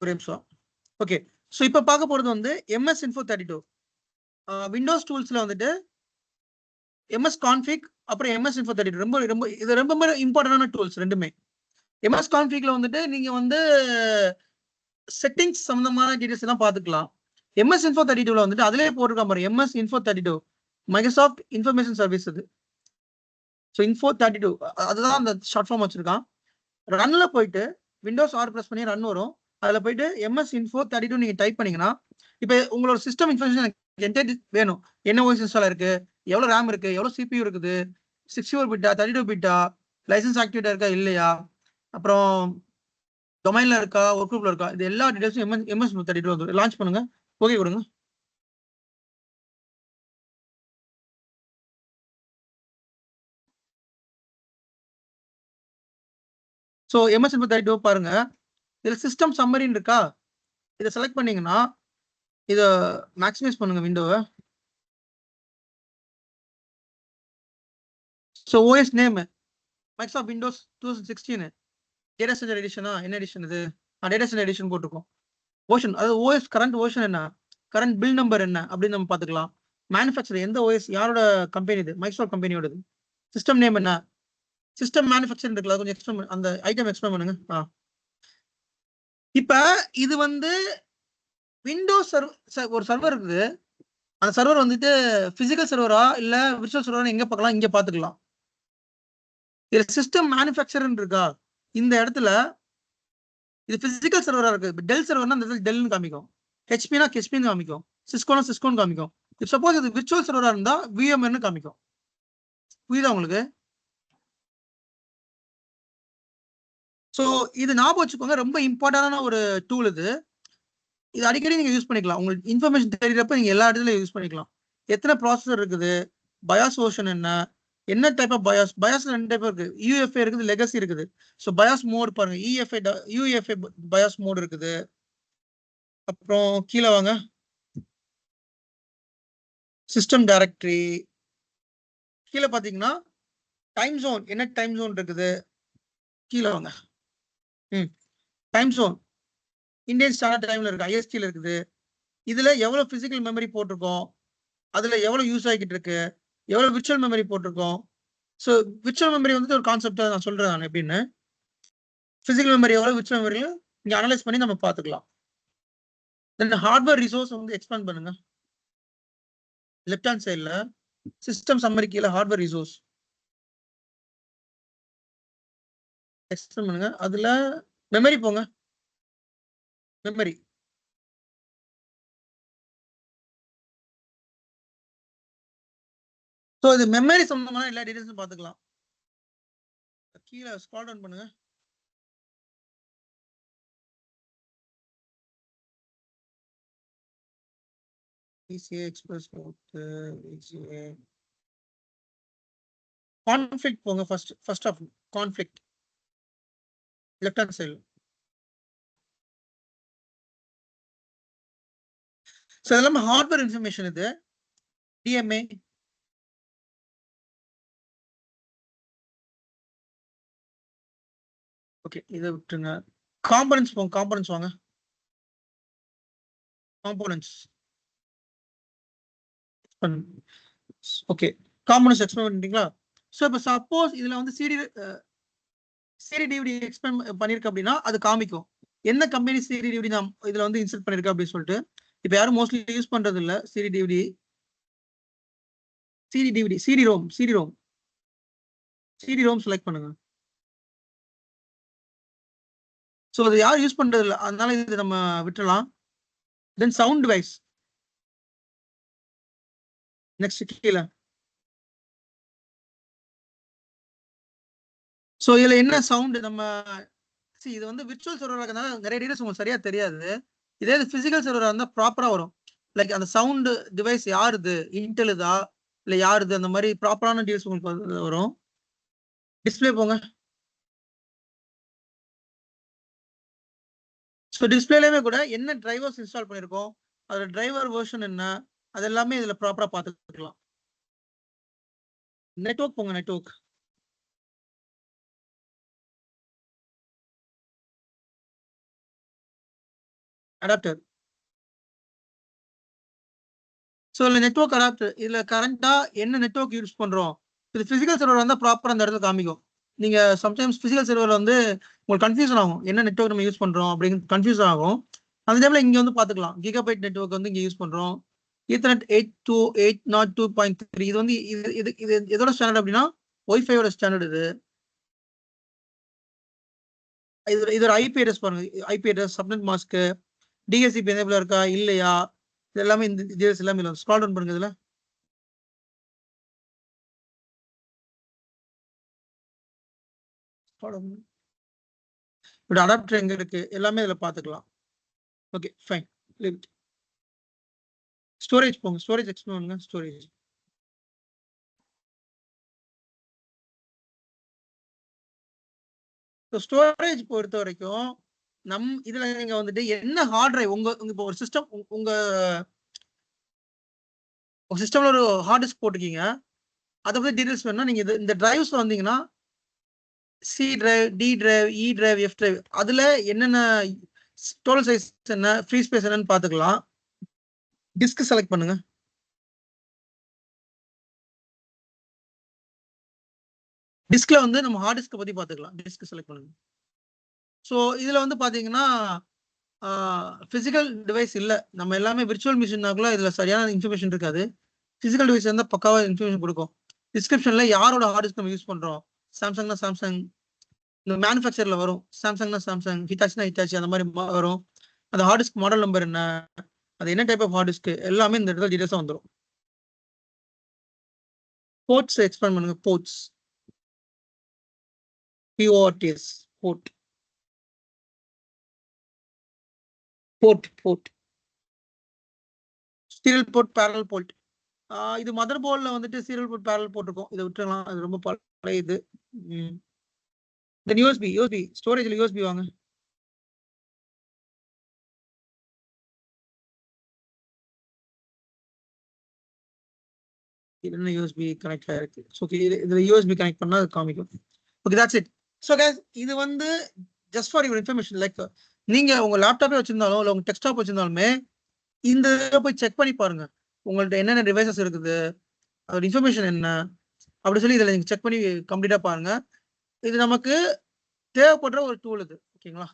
ஒரு நிமிஷம். Okay. So இப்போ பார்க்க போறது வந்து MS Info 32. விண்டோஸ் டூல்ஸ்ல வந்துட்டு MS Config அப்புறம் MS Info 32 ரொம்ப ரொம்ப இது ரொம்ப இம்பார்ட்டன்டான டூல்ஸ் ரெண்டுமே. MS Configல வந்துட்டு நீங்க வந்து செட்டிங்ஸ் சம்பந்தமான டீடைல்ஸ் எல்லாம் பார்த்துக்கலாம். MS Info 32ல வந்துட்டு அதிலே போட்டிருக்கான் பாருங்க, MS Info 32 Microsoft information service இது. ஸோ Info 32 அதுதான் அந்த ஷார்ட் ஃபார்ம் வச்சிருக்கான். ரன்ல போயிட்டு விண்டோஸ் ஆர் பிரஸ் பண்ணி ரன் வரும். அதுல போயிட்டு MS Info 32 நீங்க டைப் பண்ணீங்கன்னா, இப்போ உங்களோட சிஸ்டம் இன்ஃபர்மேஷன் எனக்கு வேணும். என்ன OS இன்ஸ்டால் இருக்கு, எவ்வளவு RAM இருக்கு, எவ்வளவு CPU இருக்குது, 64 பிட்டா 32 பிட்டா, லைசன்ஸ் ஆக்டிவேட்டா இருக்கா இல்லையா, அப்புறம் டொமைன்ல இருக்கா, ஒர்க் குரூப்ல இருக்கா, இது எல்லா டீடைல்ஸும் MS Info 32 வந்து லான்ச் பண்ணுங்க. ஓகே கொடுங்க. ஸோ MS Info 32 பாருங்க. இதுல சிஸ்டம் சம்மரின்னு இருக்கா, இதை செலக்ட் பண்ணீங்கன்னா இதை மேக்ஸிமைஸ் பண்ணுங்க விண்டோவை. So OS name Microsoft Windows 2016 data centre எடிஷனா, என்ன எடிஷன் இது, டேட்டா சென்டர் எடிஷன் போட்டிருக்கோம். ஓஷன் அதாவது OS கரண்ட் ஓஷன் என்ன, கரண்ட் பில் நம்பர் என்ன அப்படின்னு நம்ம பார்த்துக்கலாம். மேனுஃபேக்சர் எந்த OS, யாரோட கம்பெனி இது, மைக்ரோசாஃப்ட் கம்பெனியோடது. சிஸ்டம் நேம் என்ன, சிஸ்டம் மேனுஃபேக்சர் இருக்குல்ல, கொஞ்சம் எக்ஸ்பிளைன் அந்த ஐட்டம் எக்ஸ்பிளைன் பண்ணுங்க. இப்ப இது வந்து விண்டோஸ் ஒரு சர்வர் இருக்குது. அந்த சர்வர் வந்துட்டு பிசிக்கல் சர்வரா இல்ல விர்ச்சுவல் சர்வரா எங்க பார்க்கலாம், இங்க பார்த்துக்கலாம். இதுல சிஸ்டம் மேனுஃபேக்சர் இருக்கா, இந்த இடத்துல இது பிசிக்கல் சர்வரா இருக்கு. டெல் சர்வர்னா இந்த இடத்துல டெல்னு காமிக்கும், ஹெச்பினா ஹெச்பின்னு காமிக்கும், சிஸ்கோனா சிஸ்கோன்னு காமிக்கும். இப்போ சப்போஸ் இது விர்ச்சுவல் சர்வரா இருந்தா VMன்னு காமிக்கும். புரியுதா உங்களுக்கு? ஸோ இது ஞாபகம் வச்சுக்கோங்க, ரொம்ப இம்பார்ட்டன்டான ஒரு டூல் இது. இது அடிக்கடி நீங்க யூஸ் பண்ணிக்கலாம். உங்களுக்கு இன்ஃபர்மேஷன் தெரியறப்ப நீங்க எல்லா இடத்துலயும் யூஸ் பண்ணிக்கலாம். எத்தனை ப்ராசஸர் இருக்குது, பயாஸ் ஓஷன் என்ன, என்ன டைப் ஆஃப் பயாஸ், பயாஸ்ல 2 டைப் இருக்கு, UEFI இருக்குது, லெகசி இருக்குது. ஸோ பயாஸ் மோட் பாருங்க, UEFI பயாஸ் மோட் இருக்குது. அப்புறம் கீழே வாங்க, சிஸ்டம் டைரக்டரி கீழே பாத்தீங்கன்னா டைம் ஜோன், என்ன டைம் ஜோன் இருக்குது, கீழே வாங்க. டைம் ஜோன் இந்தியன் ஸ்டாண்டர்ட் டைம்ல இருக்கு, IST இருக்குது. இதுல எவ்வளவு பிசிக்கல் மெமரி போட்டிருக்கோம், அதுல எவ்வளவு யூஸ் ஆகிட்டு இருக்கு, எவ்வளவு விர்ச்சுவல் மெமரி போட்டிருக்கோம். ஸோ விர்ச்சுவல் மெமரி வந்து ஒரு கான்செப்டா நான் சொல்றேன் நான் எப்படின்னு. பிசிக்கல் மெமரி எவ்வளவு, விர்ச்சுவல் மெமரியும் இங்க அனலைஸ் பண்ணி நம்ம பார்த்துக்கலாம். தென் ஹார்ட்வேர் ரிசோர்ஸ் வந்து எக்ஸ்பேண்ட் பண்ணுங்க. லெஃப்ட் ஹேண்ட் சைட்ல சிஸ்டம் சம்மரி கீழே ஹார்ட்வேர் ரிசோர்ஸ் எக்ஸ்பேண்ட் பண்ணுங்க. அதுல மெமரி போங்க, மெமரி. ஸோ இது மெமரி சம்பந்தமான எல்லா டீடைல்ஸும் பார்த்துக்கலாம். கீழே ஸ்க்ரால் டவுன் பண்ணுங்க. ECA எக்ஸ்பிரஸ் ECA கான்ஃப்ளிக்ட் போங்க. First of conflict left hand side. So இதெல்லாம் ஹார்ட்வேர் இன்ஃபர்மேஷன். இது DMA, ஓகே இதை விட்டுருங்க. காம்பனன்ட்ஸ் போங்க, காம்பனன்ட்ஸ் வாங்க, காம்பனன்ட்ஸ். ஓகே காம்பனன்ட்ஸ் எக்ஸ்பிளைன் பண்ணிட்டீங்களா? ஸோ இப்போ சப்போஸ் இதுல வந்து CD DVD எக்ஸ்பிளைன் பண்ணிருக்கு அப்படின்னா அது காமிக்கும் என்ன கம்பெனி CD DVD நான் இதுல வந்து இன்சர்ட் பண்ணிருக்கேன் அப்படின்னு சொல்லிட்டு. இப்போ யாரும் மோஸ்ட்லி யூஸ் பண்றது இல்ல CD DVD, CD ROM select பண்ணுங்க. ஸோ அது யாரும் யூஸ் பண்றது இல்லை, அதனால இது நம்ம விட்டுறலாம். தென் சவுண்ட் டிவைஸ் நெக்ஸ்ட் கீழே. ஸோ இதுல என்ன சவுண்ட் நம்ம இது வந்து விர்ச்சுவல் சர்வரா இருக்கனால நிறைய டீடைல்ஸ் உங்களுக்கு சரியா தெரியாது. இதே பிசிக்கல் சர்வரா இருந்தா ப்ராப்பரா வரும். லைக் அந்த சவுண்ட் டிவைஸ் யாருது, இன்டெலுதா இல்ல யாருது, அந்த மாதிரி ப்ராப்பரான டீடைல்ஸ் உங்களுக்கு வரும். டிஸ்பிளே போங்க. ஸோ டிஸ்பிளேலயுமே கூட என்ன டிரைவர்ஸ் இன்ஸ்டால் பண்ணிருக்கோம், அதோட டிரைவர் வெர்ஷன் என்ன, அது எல்லாமே இதுல ப்ராப்பரா பார்த்துக்கலாம். நெட்வொர்க் போங்க, நெட்வொர்க். அடாப்டர். ஸோ இதுல நெட்வொர்க் அடாப்டர். இதுல கரண்டா என்ன நெட்வொர்க் யூஸ் பண்றோம். இது பிசிக்கல் சர்வர் வந்தா ப்ராப்பரா அந்த இடத்துல காமிக்கும். நீங்க சம்டைம்ஸ் பிசிக்கல் சர்வர்ல வந்து உங்களுக்கு கன்ஃபியூஷன் ஆகும். என்ன நெட்வொர்க் நம்ம யூஸ் பண்றோம் அப்படின்னு கன்ஃபியூஷன் ஆகும். அந்த டைம்ல இங்க வந்து பாத்துக்கலாம். கிகாபைட் நெட்வொர்க் வந்து இங்க யூஸ் பண்றோம். ஈத்தர்நெட் 802.802.3 இது வந்து இது எதோட ஸ்டாண்டர்ட் அப்படின்னா ஒய்ஃபையோட ஸ்டாண்டர்ட் இது. இது ஒரு ஐபி அட்ரஸ் பாருங்க. IP address, subnet mask, DHCP enable இருக்கா இல்லையா, இது எல்லாமே இந்த டீடைல்ஸ் எல்லாமே இல்லை. ஸ்க்ரால் டவுன் பண்ணுங்க. இதுல அடாப்டர் எங்க இருக்கு எல்லாமே இதுல பாத்துக்கலாம். Okay fine. ஸ்டோரேஜ் போங்க. ஸ்டோரேஜ் எக்ஸ்பிளைன் பண்ணுங்க. ஸ்டோரேஜ் ஸ்டோரேஜ் பொறுத்த வரைக்கும் இதுல நீங்க வந்துட்டு என்ன ஹார்ட் டிரைவ் உங்க இப்போ ஒரு சிஸ்டம் உங்க சிஸ்டம்ல ஒரு ஹார்ட் டிஸ்க் போட்டுக்கீங்க. அதை பத்தி டீடைல்ஸ் வேணும்னா நீங்க இந்த டிரைவ்ஸ் வந்தீங்கன்னா சி டிரைவ், டி டிரைவ், இ டிரைவ், எஃப் டிரைவ் அதுல என்னென்ன டோட்டல் சைஸ் என்ன, ஃப்ரீ ஸ்பேஸ் என்னன்னு பாத்துக்கலாம். டிஸ்க் செலக்ட் பண்ணுங்க. டிஸ்க்ல வந்து நம்ம ஹார்ட் டிஸ்க் பத்தி பாத்துக்கலாம். டிஸ்க் செலக்ட் பண்ணுங்க. ஸோ இதுல வந்து பாத்தீங்கன்னா பிசிக்கல் டிவைஸ் இல்ல. நம்ம எல்லாமே விர்ச்சுவல் மிஷினாக்குள்ள இதுல சரியான இன்ஃபர்மேஷன் இருக்காது. பிசிக்கல் டிவைஸ் இருந்தா பக்காவா இன்ஃபர்மேஷன் கொடுக்கும். டிஸ்கிரிப்ஷன்ல யாரோட ஹார்ட் டிஸ்க் நம்ம யூஸ் பண்றோம். சாம்சங்னா சாம்சங், இந்த மேனுஃபேக்சர்ல வரும். சாம்சங்னா சாம்சங், ஹிட்டாச்சினா ஹிட்டாச்சி அந்த மாதிரி வரும். அந்த ஹார்ட் டிஸ்க் மாடல் நம்பர் என்ன, அது என்ன டைப் ஆஃப் ஹார்ட் டிஸ்க் எல்லாமே இந்த இடத்துல டீடைல்ஸா வந்துடும். போர்ட்ஸ் எக்ஸ்பேண்ட் பண்ணுங்க. Ports, P O R T S, port, port, serial port, parallel port. இது மதர் போர்ட்ல வந்துட்டு சீரியல் போர்ட், பேரல் போர்ட் இருக்கும். இதை விட்டுறலாம், அது ரொம்ப பழைய இது. தென் யூஎஸ்பி ஸ்டோரேஜ்ல யூஎஸ்பி வாங்க. இது யூஎஸ்பி கனெக்ட் ஆயிருக்கு. ஓகே, இதுல யூஎஸ்பி கனெக்ட் பண்ணா அது காமிக்கும். Okay, that's it. So guys, இது வந்து just for your information. Like நீங்க உங்க லேப்டாப்பே வச்சிருந்தாலும் இல்லை உங்க டெஸ்க்டாப் வச்சிருந்தாலுமே இந்த போய் செக் பண்ணி பாருங்க. உங்கள்ட்ட என்னென்ன டிவைசஸ் இருக்குது, அதோட இன்ஃபர்மேஷன் என்ன அப்படி சொல்லி இதில் நீங்க செக் பண்ணி கம்ப்ளீட்டா பாருங்க. இது நமக்கு தேவைப்படுற ஒரு டூல் இது. ஓகேங்களா?